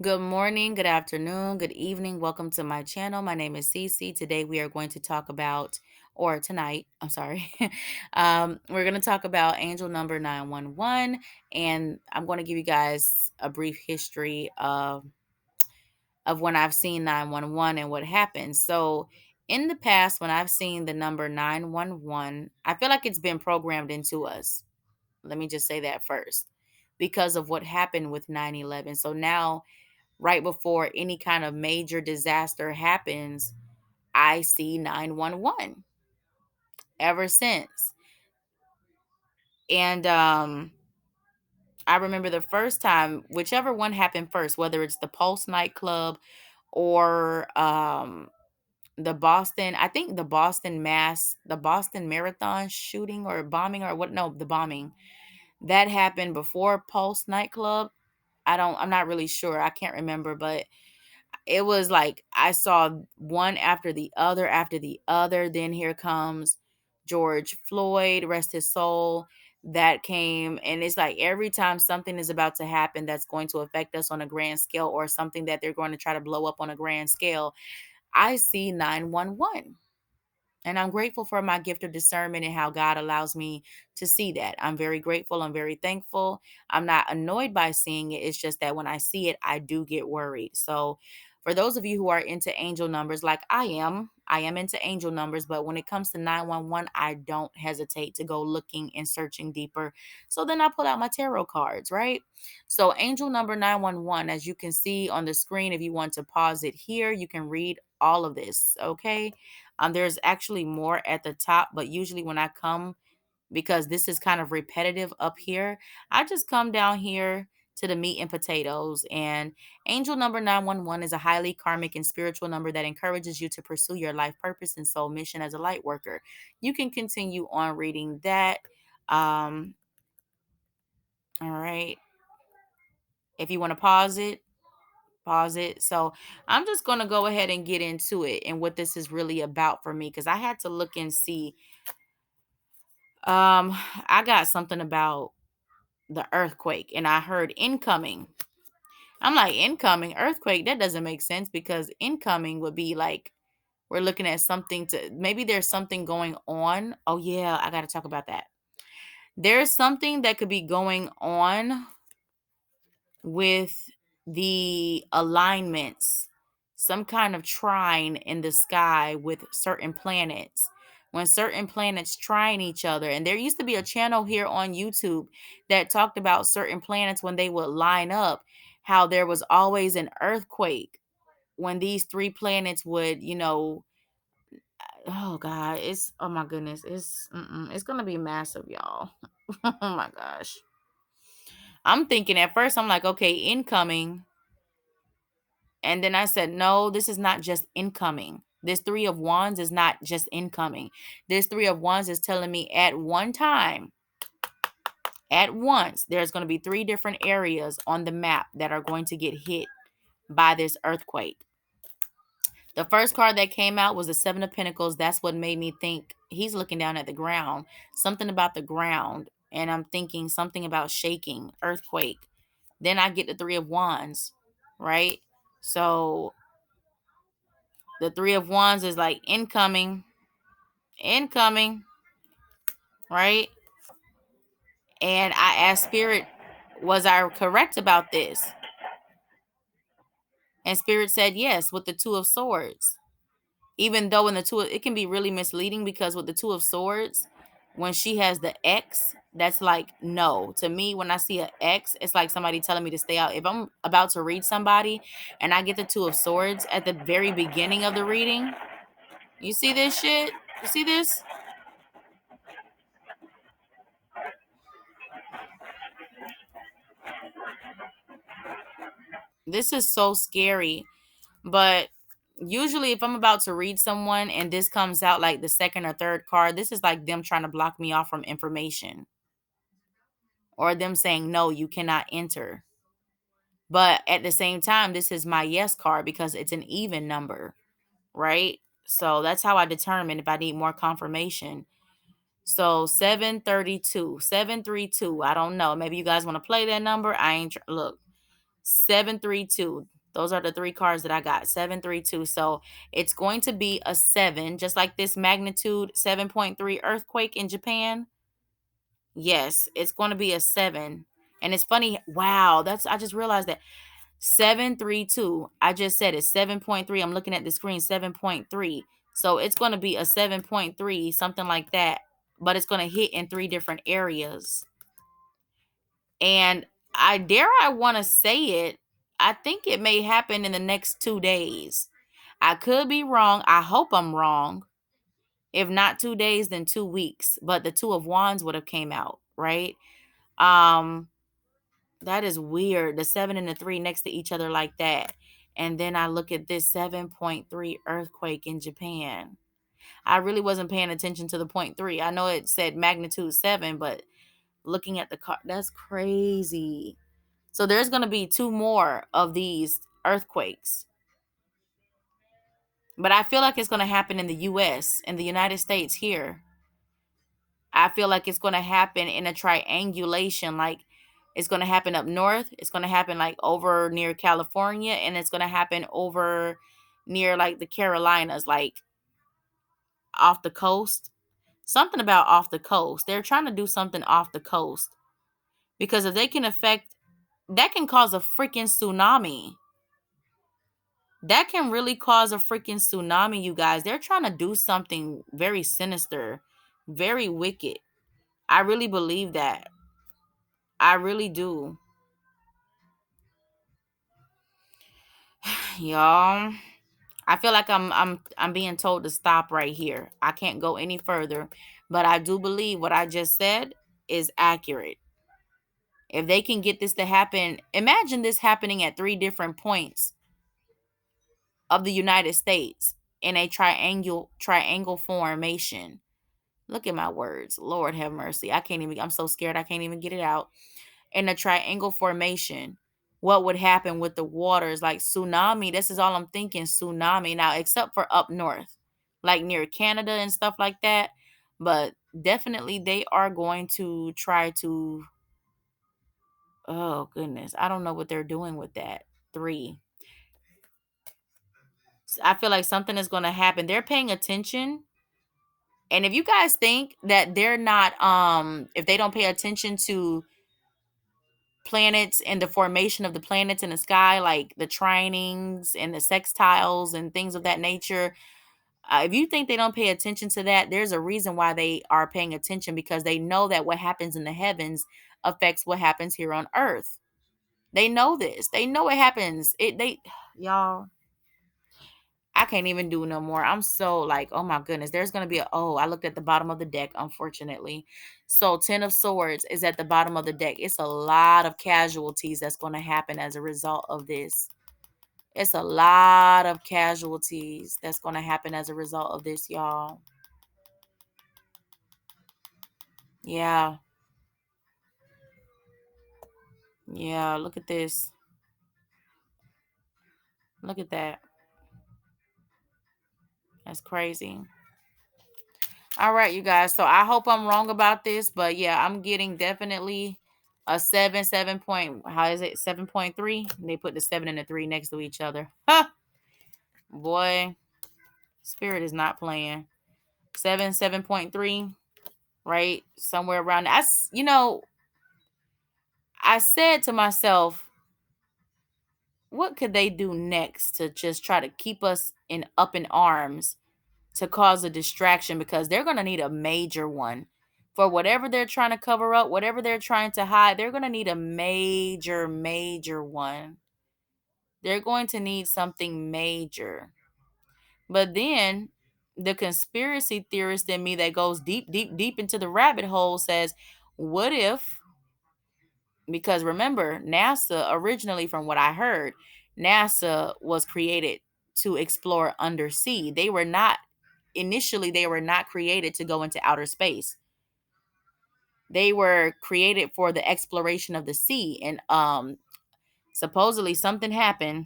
Good morning, good afternoon, good evening. Welcome to my channel. My name is Cece. Today we are going to talk about, or tonight, I'm sorry, we're going to talk about angel number 911, and I'm going to give you guys a brief history of when I've seen 911 and what happened. So, in the past, when I've seen the number 911, I feel like it's been programmed into us. Let me just say that first because of what happened with 9/11. So now right before any kind of major disaster happens, I see 911 ever since. And I remember the first time, whichever one happened first, whether it's the Pulse nightclub or the Boston, I think the Boston Marathon shooting or bombing or what, no, the bombing that happened before Pulse nightclub. I'm not really sure. I can't remember, but it was like I saw one after the other. Then here comes George Floyd, rest his soul. That came, and it's like every time something is about to happen that's going to affect us on a grand scale, or something that they're going to try to blow up on a grand scale, I see 911. And I'm grateful for my gift of discernment and how God allows me to see that. I'm very grateful. I'm very thankful. I'm not annoyed by seeing it. It's just that when I see it, I do get worried. So, for those of you who are into angel numbers, like I am into angel numbers, but when it comes to 911, I don't hesitate to go looking and searching deeper. So then I pull out my tarot cards, right? So, angel number 911, as you can see on the screen, if you want to pause it here, you can read all of this, okay? There's actually more at the top, but usually when I come, because this is kind of repetitive up here, I just come down here to the meat and potatoes. And angel number 911 is a highly karmic and spiritual number that encourages you to pursue your life purpose and soul mission as a light worker. You can continue on reading that. Um, all right. If you want to pause it, pause it. So I'm just going to go ahead and get into it and what this is really about for me because I had to look and see. I got something about the earthquake and I heard incoming. I'm like, incoming earthquake? That doesn't make sense because incoming would be like we're looking at something to maybe there's something going on. Oh, yeah, I got to talk about that. There's something that could be going on with the alignments, some kind of trine in the sky with certain planets. When certain planets trine each other, and there used to be a channel here on YouTube that talked about certain planets when they would line up, how there was always an earthquake when these three planets would, oh God, oh my goodness, it's gonna be massive, y'all. Oh my gosh. I'm thinking at first, I'm like, okay, incoming. And then I said, no, this is not just incoming. This Three of Wands is not just incoming. This Three of Wands is telling me at one time, at once, there's going to be three different areas on the map that are going to get hit by this earthquake. The first card that came out was the Seven of Pentacles. That's what made me think he's looking down at the ground. Something about the ground. And I'm thinking something about shaking, earthquake. Then I get the Three of Wands, right? So the Three of Wands is like incoming, right? And I asked Spirit, was I correct about this? And Spirit said yes with the Two of Swords. Even though in the it can be really misleading because with the Two of Swords, when she has the X, that's like no. To me, when I see an X, it's like somebody telling me to stay out. If I'm about to read somebody and I get the Two of Swords at the very beginning of the reading, you see this shit? You see this? This is so scary. But usually, if I'm about to read someone and this comes out like the second or third card, this is like them trying to block me off from information or them saying, no, you cannot enter. But at the same time, this is my yes card because it's an even number, right? So that's how I determine if I need more confirmation. So 732, 732. I don't know. Maybe you guys want to play that number. I ain't look. 732. Those are the three cards that I got. 732. So it's going to be a 7, just like this magnitude 7.3 earthquake in Japan. Yes, it's going to be a 7. And it's funny. Wow, that's I just realized that 732. I just said it 7.3. I'm looking at the screen 7.3. So it's going to be a 7.3, something like that, but it's going to hit in three different areas. And I want to say it, I think it may happen in the next 2 days. I could be wrong. I hope I'm wrong. If not 2 days, then 2 weeks. But the 2 of wands would have came out, right? Um that is weird. The 7 and the 3 next to each other like that. And then I look at this 7.3 earthquake in Japan. I really wasn't paying attention to the point 3. I know it said magnitude 7, but looking at the car, that's crazy. So there's going to be 2 more of these earthquakes. But I feel like it's going to happen in the US, in the United States here. I feel like it's going to happen in a triangulation. Like it's going to happen up north. It's going to happen like over near California. And it's going to happen over near like the Carolinas, like off the coast. Something about off the coast. They're trying to do something off the coast. Because if they can affect, that can cause a freaking tsunami. That can really cause a freaking tsunami, you guys. They're trying to do something very sinister, very wicked. I really believe that. I really do. Y'all, I feel like I'm being told to stop right here. I can't go any further, but I do believe what I just said is accurate. If they can get this to happen, imagine this happening at 3 different points of the United States in a triangle formation. Look at my words. Lord have mercy. I'm so scared I can't even get it out. In a triangle formation, what would happen with the waters? Like tsunami. This is all I'm thinking. Tsunami. Now, except for up north, like near Canada and stuff like that. But definitely they are going to try to, oh goodness. I don't know what they're doing with that. 3. I feel like something is going to happen. They're paying attention. And if you guys think that they're not, if they don't pay attention to planets and the formation of the planets in the sky, like the trinings and the sextiles and things of that nature, if you think they don't pay attention to that, there's a reason why they are paying attention, because they know that what happens in the heavens affects what happens here on earth. They know this. They know it happens. Y'all, I can't even do no more. I'm so like, oh my goodness. There's gonna be I looked at the bottom of the deck, unfortunately. So 10 of Swords is at the bottom of the deck. It's a lot of casualties that's gonna happen as a result of this. It's a lot of casualties that's gonna happen as a result of this, y'all. Yeah. Yeah. Look at this. Look at that. That's crazy. All right, you guys. So I hope I'm wrong about this, but yeah, I'm getting definitely a 7 point. How is it? 7.3. They put the 7 and the 3 next to each other. Huh. Boy, spirit is not playing. 7.3, right? Somewhere around. I said to myself, what could they do next to just try to keep us up in arms, to cause a distraction, because they're going to need a major one for whatever they're trying to cover up, whatever they're trying to hide. They're going to need a major one. They're going to need something major. But then the conspiracy theorist in me that goes deep into the rabbit hole says, what if, because remember, NASA originally, from what I heard, NASA was created to explore undersea. They were not created to go into outer space. They were created for the exploration of the sea. And supposedly something happened.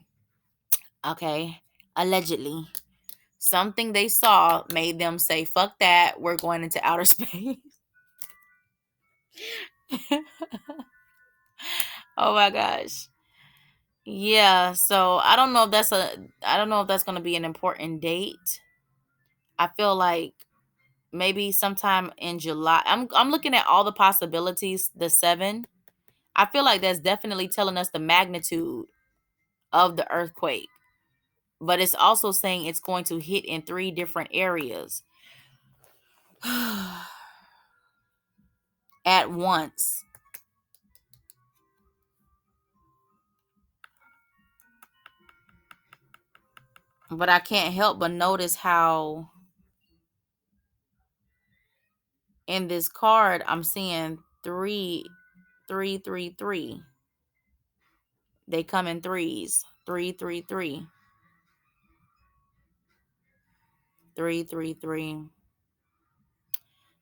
Okay. Allegedly. Something they saw made them say, fuck that, we're going into outer space. Oh my gosh. Yeah, so I don't know if that's going to be an important date. I feel like maybe sometime in July. I'm looking at all the possibilities, the 7. I feel like that's definitely telling us the magnitude of the earthquake, but it's also saying it's going to hit in 3 different areas at once. But I can't help but notice how in this card I'm seeing 3 3 3 3. They come in threes. 3 3 3 3 3 3.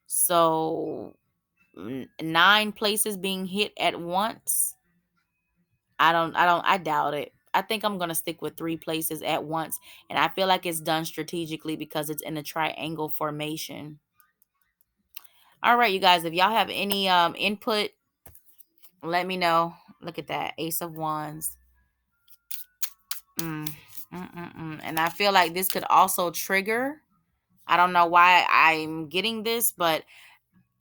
So 9 places being hit at once. I doubt it. I think I'm going to stick with 3 places at once, and I feel like it's done strategically because it's in a triangle formation. All right, you guys, if y'all have any input, let me know. Look at that. Ace of Wands. Mm, And I feel like this could also trigger. I don't know why I'm getting this, but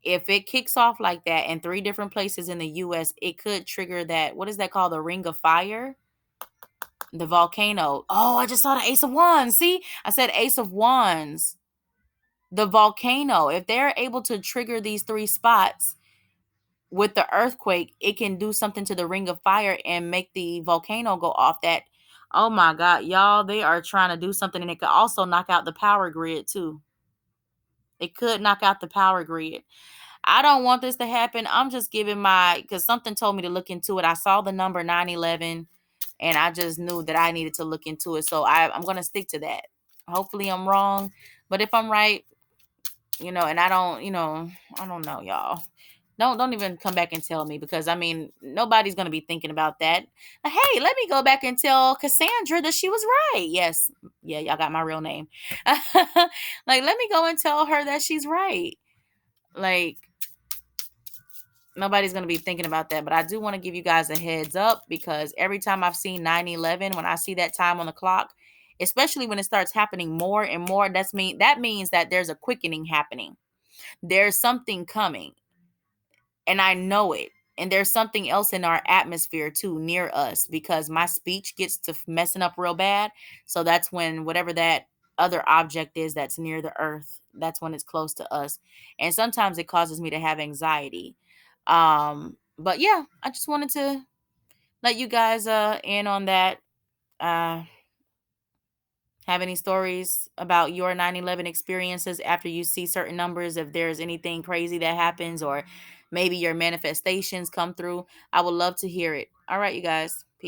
if it kicks off like that in 3 different places in the US, it could trigger that. What is that called? The Ring of Fire? The volcano. Oh, I just saw the Ace of Wands. See? I said Ace of Wands. The volcano. If they're able to trigger these 3 spots with the earthquake, it can do something to the Ring of Fire and make the volcano go off. That, oh my God, y'all, they are trying to do something, and it could also knock out the power grid too. It could knock out the power grid. I don't want this to happen. I'm just giving because something told me to look into it. I saw the number 911, and I just knew that I needed to look into it. So I'm going to stick to that. Hopefully I'm wrong. But if I'm right, and I don't know, y'all. Don't even come back and tell me, because I mean nobody's gonna be thinking about that. Hey, let me go back and tell Cassandra that she was right. Yes, yeah, y'all got my real name. Like, let me go and tell her that she's right. Like, nobody's gonna be thinking about that. But I do want to give you guys a heads up, because every time I've seen 911, when I see that time on the clock, especially when it starts happening more and more, that means that there's a quickening happening. There's something coming, and I know it. And there's something else in our atmosphere too, near us, because my speech gets to messing up real bad. So that's when whatever that other object is that's near the earth, that's when it's close to us. And sometimes it causes me to have anxiety. But yeah, I just wanted to let you guys in on that. Uh have any stories about your 9/11 experiences after you see certain numbers? If there's anything crazy that happens, or maybe your manifestations come through, I would love to hear it. All right, you guys. Peace.